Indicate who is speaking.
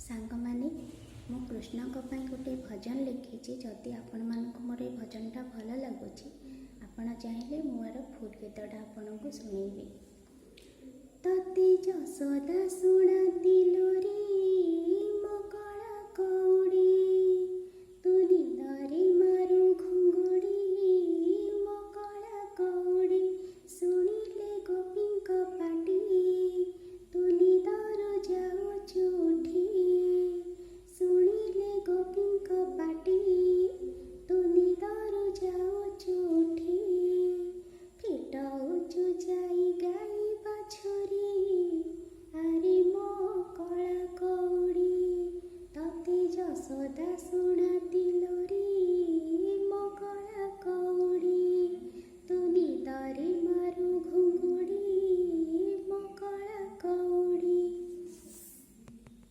Speaker 1: सांग माने मु कृष्ण गोटे भजन लिखी जदि आपण मानक मोर ये भजनटा भल लगुच आपण चाहिए मोर फुल गीतटा आपन को शुणेबी। तते जसोदा शुणाती लोरी मो कला कौड़ी तुली धरी मारू घुंगुड़ी मो कला कौड़ी शुणिले गोपी पाटी तुली धरू जाऊचु उठी शुणिले गोपी पाटी तुली धरू जाऊचु उठी फिटाऊचु जाई गाई बाछुरी आरे मो कला कौड़ी तते जसोदा शुणा